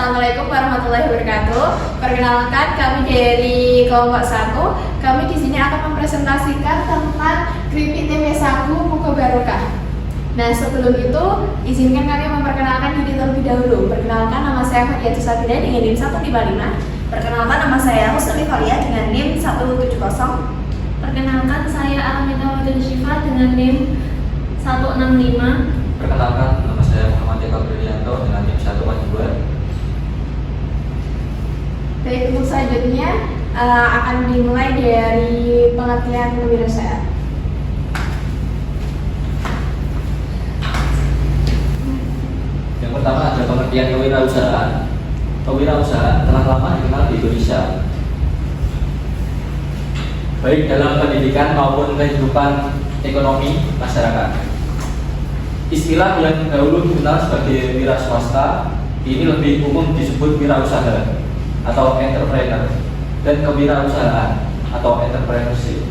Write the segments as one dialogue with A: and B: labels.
A: Assalamualaikum warahmatullahi wabarakatuh. Perkenalkan, kami dari kelompok 1. Kami di sini akan mempresentasikan tentang keripik tempe sagu Buko Barokah. Nah, sebelum itu izinkan kami memperkenalkan diri terlebih dahulu. Perkenalkan, nama saya Fadia Tusabida dengan NIM 155. Perkenalkan, nama saya Husni Falia dengan NIM 170.
B: Perkenalkan, saya Almita Wadul Syifa dengan NIM 165.
C: Perkenalkan, nama saya Muhammad Eka Brilianto dengan NIM 142.
A: Baik, untuk selanjutnya akan dimulai dari pengertian kewirausahaan.
C: Yang pertama ada pengertian kewirausahaan. Kewirausahaan telah lama dikenal di Indonesia, baik dalam pendidikan maupun kehidupan ekonomi masyarakat. Istilah yang dahulu dikenal sebagai wira swasta ini lebih umum disebut wirausaha atau entrepreneur dan kewirausahaan atau entrepreneurship.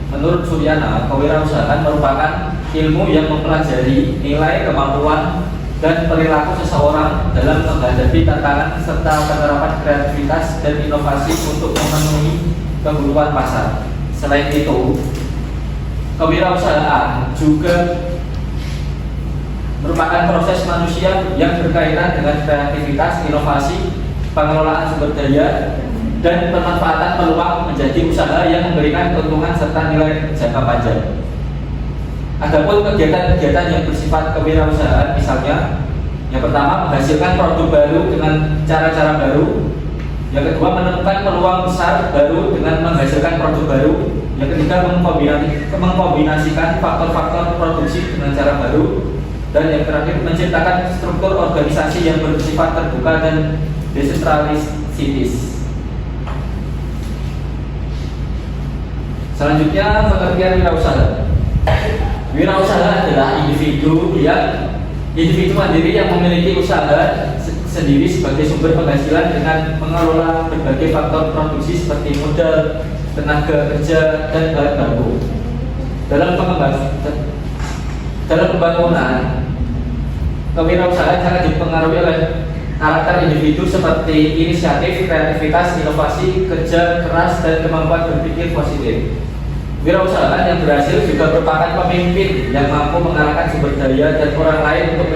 C: Menurut Suryana, kewirausahaan merupakan ilmu yang mempelajari nilai, kemampuan, dan perilaku seseorang dalam menghadapi tantangan serta penerapan kreativitas dan inovasi untuk memenuhi kebutuhan pasar. Selain itu, kewirausahaan juga merupakan proses manusia yang berkaitan dengan kreativitas, inovasi, pengelolaan sumber daya, dan pemanfaatan peluang menjadi usaha yang memberikan keuntungan serta nilai jangka panjang. Adapun kegiatan-kegiatan yang bersifat kewirausahaan, misalnya yang pertama menghasilkan produk baru dengan cara-cara baru, yang kedua menemukan peluang besar baru dengan menghasilkan produk baru, yang ketiga mengkombinasikan faktor-faktor produksi dengan cara baru, dan yang terakhir menciptakan struktur organisasi yang bersifat terbuka dan desentralistis. Selanjutnya pengertian wirausaha. Wirausaha adalah individu mandiri yang memiliki usaha sendiri sebagai sumber penghasilan dengan mengelola berbagai faktor produksi seperti modal, tenaga kerja, dan bahan baku. Dalam pembangunan, kewirausahaan sangat dipengaruhi oleh karakter individu seperti inisiatif, kreativitas, inovasi, kerja keras, dan kemampuan berpikir positif. Wirausahaan yang berhasil juga merupakan pemimpin yang mampu mengarahkan sumber daya dan orang lain untuk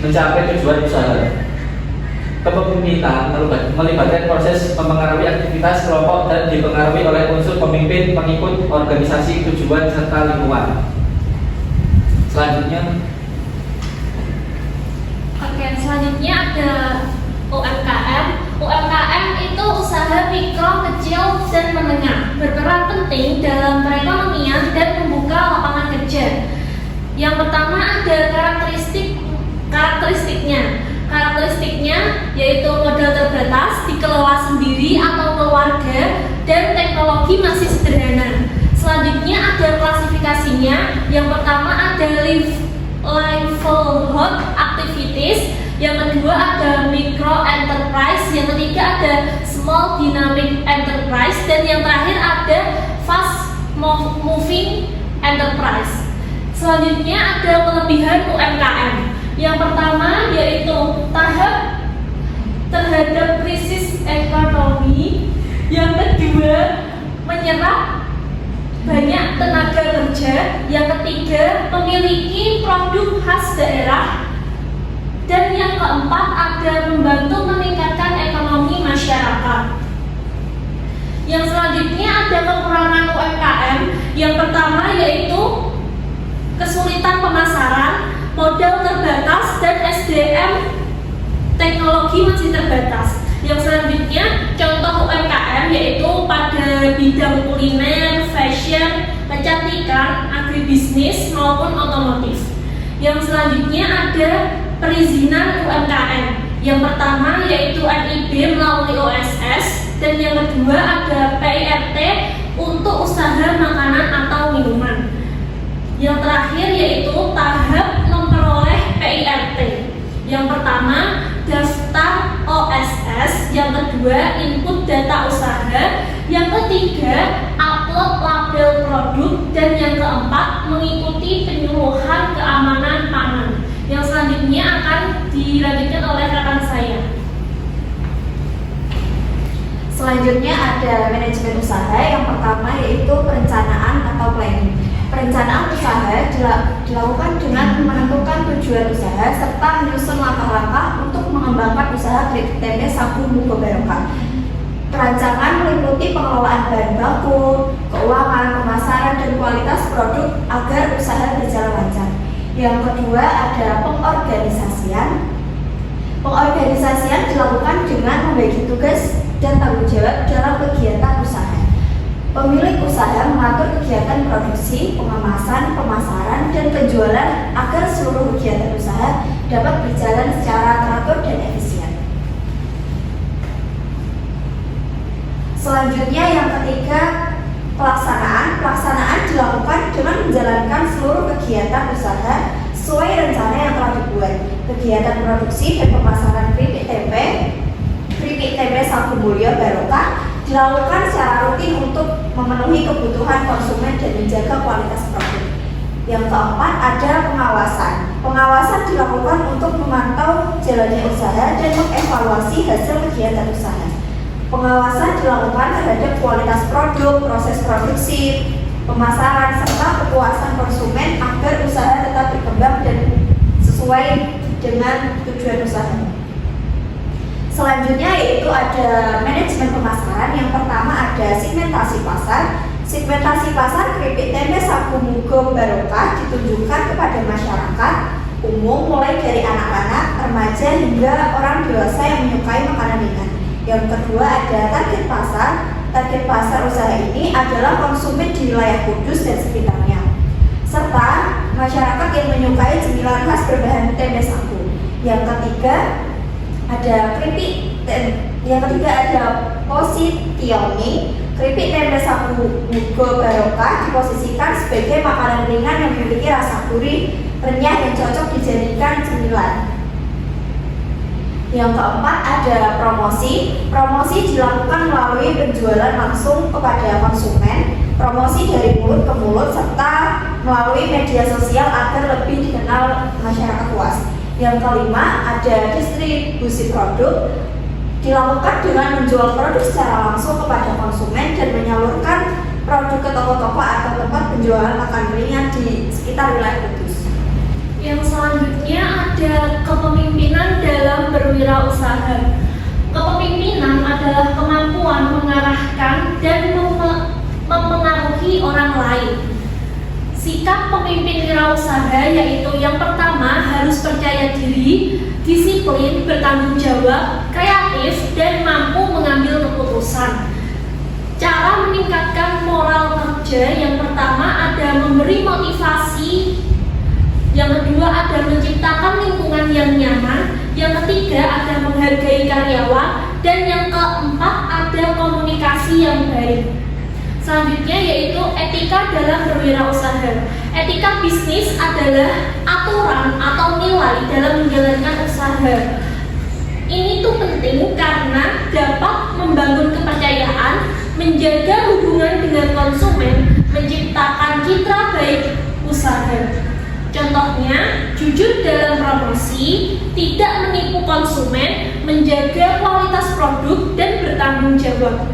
C: mencapai tujuan usaha. Kepemimpinan melibatkan proses mempengaruhi aktivitas kelompok dan dipengaruhi oleh unsur pemimpin, pengikut, organisasi, tujuan, serta lingkungan.
B: Selanjutnya ada UMKM. UMKM itu usaha mikro, kecil, dan menengah, berperan penting dalam perekonomian dan membuka lapangan kerja. Yang pertama ada karakteristiknya yaitu modal terbatas, dikelola sendiri atau keluarga, dan teknologi masih sederhana. Selanjutnya ada klasifikasinya. Yang pertama ada livelihood activities, yang kedua ada micro enterprise, yang ketiga ada small dynamic enterprise, dan yang terakhir ada fast moving enterprise. Selanjutnya ada kelebihan UMKM. Yang pertama yaitu tahap terhadap krisis ekonomi. Yang kedua menyerap banyak tenaga kerja. Yang ketiga memiliki produk khas daerah. Dan yang keempat ada membantu meningkatkan ekonomi masyarakat. Yang selanjutnya ada kekurangan UMKM. Yang pertama yaitu kesulitan pemasaran, modal terbatas, dan SDM teknologi masih terbatas. Yang selanjutnya contoh UMKM yaitu pada bidang kuliner, fashion, kecantikan, agribisnis maupun otomotif. Yang selanjutnya ada perizinan UMKM. Yang pertama yaitu NIB melalui OSS, dan yang kedua ada PIRT untuk usaha makanan atau minuman. Yang terakhir yaitu tahap memperoleh PIRT. Yang pertama daftar OSS, yang kedua input data usaha, yang ketiga upload label produk, dan yang keempat mengikuti penyuluhan keamanan pangan. Yang selanjutnya akan dilanjutkan oleh rekan saya.
A: Selanjutnya ada manajemen usaha. Yang pertama yaitu perencanaan atau planning. Perencanaan usaha dilakukan dengan menentukan tujuan usaha serta menyusun langkah-langkah untuk mengembangkan usaha keripik tempe sagu Mugo Barokah. Perancangan meliputi pengelolaan bahan baku, keuangan, pemasaran, dan kualitas produk agar usaha berjalan lancar. Yang kedua ada pengorganisasian. Pengorganisasian dilakukan dengan membagi tugas dan tanggung jawab dalam kegiatan usaha. Pemilik usaha mengatur kegiatan produksi, pengemasan, pemasaran, dan penjualan agar seluruh kegiatan usaha dapat berjalan secara teratur dan efisien. Selanjutnya yang ketiga, pelaksanaan. Pelaksanaan dilakukan dengan menjalankan seluruh kegiatan usaha sesuai rencana yang telah dibuat. Kegiatan produksi dan pemasaran keripik tempe sagu Mugo Barokah dilakukan secara rutin untuk memenuhi kebutuhan konsumen dan menjaga kualitas produk. Yang keempat ada pengawasan. Pengawasan dilakukan untuk memantau jalannya usaha dan mengevaluasi hasil kegiatan usaha. Pengawasan dilakukan terhadap kualitas produk, proses produksi, pemasaran, serta kepuasan konsumen agar usaha tetap berkembang dan sesuai dengan tujuan usaha. Selanjutnya yaitu ada manajemen pemasaran. Yang pertama ada segmentasi pasar. Segmentasi pasar keripik tempe sagu Mugo Barokah ditunjukkan kepada masyarakat umum mulai dari anak-anak, remaja hingga orang dewasa yang menyukai makanan ringan. Yang kedua ada target pasar. Target pasar usaha ini adalah konsumen di wilayah Kudus dan sekitarnya, serta masyarakat yang menyukai cemilan khas berbahan tempe sagu. Yang ketiga ada positioning. Keripik tempe sagu Mugo Barokah diposisikan sebagai makanan ringan yang memiliki rasa gurih, renyah dan cocok dijadikan cemilan. Yang keempat ada promosi. Promosi dilakukan melalui penjualan langsung kepada konsumen, promosi dari mulut ke mulut, serta melalui media sosial agar lebih dikenal masyarakat luas. Yang kelima ada distribusi produk. Dilakukan dengan menjual produk secara langsung kepada konsumen dan menyalurkan produk ke toko-toko atau tempat penjualan makanan ringan di sekitar wilayah Kudus.
B: Yang selanjutnya ada kepemimpinan dalam berwirausaha. Kepemimpinan adalah kemampuan mengarahkan dan mempengaruhi orang lain. Sikap pemimpin wirausaha yaitu yang pertama harus percaya diri, disiplin, bertanggung jawab, kreatif, dan mampu mengambil keputusan. Cara meningkatkan moral kerja yang pertama ada memberi motivasi, yang kedua ada menciptakan lingkungan yang nyaman, yang ketiga ada menghargai karyawan, dan yang keempat ada komunikasi yang baik. Selanjutnya yaitu etika dalam berwirausaha. Etika bisnis adalah aturan atau nilai dalam menjalankan usaha. Ini tuh penting karena dapat membangun kepercayaan, menjaga hubungan dengan konsumen, menciptakan citra baik usaha. Contohnya, jujur dalam promosi, tidak menipu konsumen, menjaga kualitas produk, dan bertanggung jawab.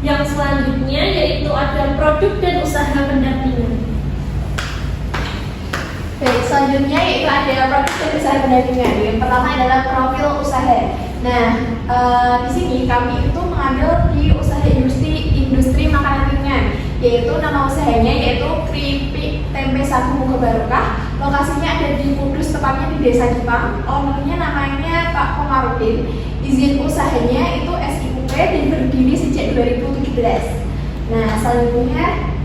B: Yang selanjutnya yaitu ada produk dan usaha pendampingan.
A: Baik, selanjutnya yaitu ada produk dan usaha pendampingan. Yang pertama adalah profil usaha. Nah, di sini kami itu mengambil di usaha industri makanan ringan, yaitu nama usahanya yaitu keripik tempe sagu Mugo Barokah. Lokasinya ada di Kudus, tepatnya di Desa Jepang. Ownernya namanya Pak Komarudin. Izin usahanya itu SIUP dan berdiri sejak 2017. Nah, selanjutnya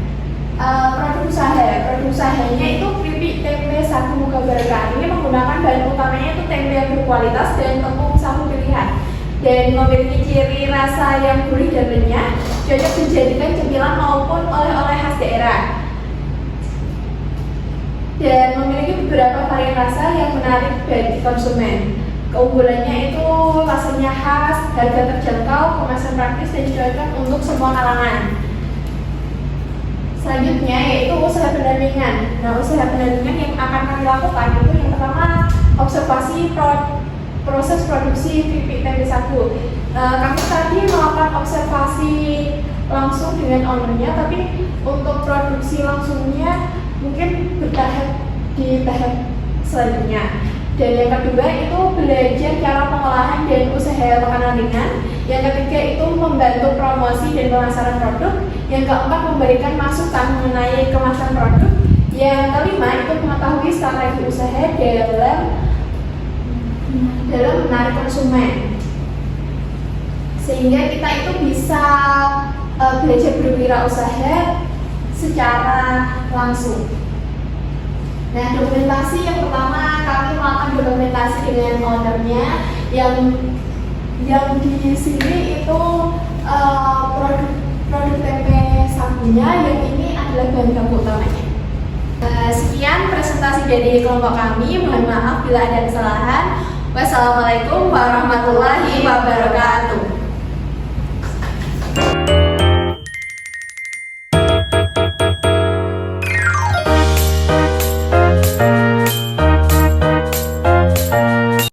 A: produk usaha. Produk usahanya itu keripik tempe sagu Mugo Barokah. Ini menggunakan bahan utamanya itu tempe yang berkualitas dan tepung sagu pilihan, dan memiliki ciri rasa yang gurih dan renyah, cocok dijadikan cemilan maupun oleh-oleh khas daerah. Dan memiliki beberapa varian rasa yang menarik bagi konsumen. Keunggulannya itu rasanya khas, harga terjangkau, kemasan praktis, dan cocok untuk semua kalangan. Selanjutnya yaitu usaha pendampingan. Nah, usaha pendampingan yang akan kami lakukan itu yang pertama observasi proses produksi keripik tempe sagu. Kami tadi melakukan observasi langsung dengan ownernya, tapi untuk produksi langsungnya mungkin bertahap di tahap selanjutnya. Dan yang kedua itu belajar cara pengolahan dan usaha makanan ringan. Yang ketiga itu membantu promosi dan pemasaran produk. Yang keempat memberikan masukan mengenai kemasan produk. Yang kelima itu mengetahui strategi usaha dalam menarik konsumen, sehingga kita itu bisa belajar berwirausaha secara langsung. Nah, dokumentasi yang pertama kami melakukan dokumentasi dengan ownernya yang di sini itu produk tempe sagunya, yang ini adalah bahan baku utamanya. Sekian presentasi dari kelompok kami. Mohon maaf bila ada kesalahan. Wassalamualaikum warahmatullahi wabarakatuh.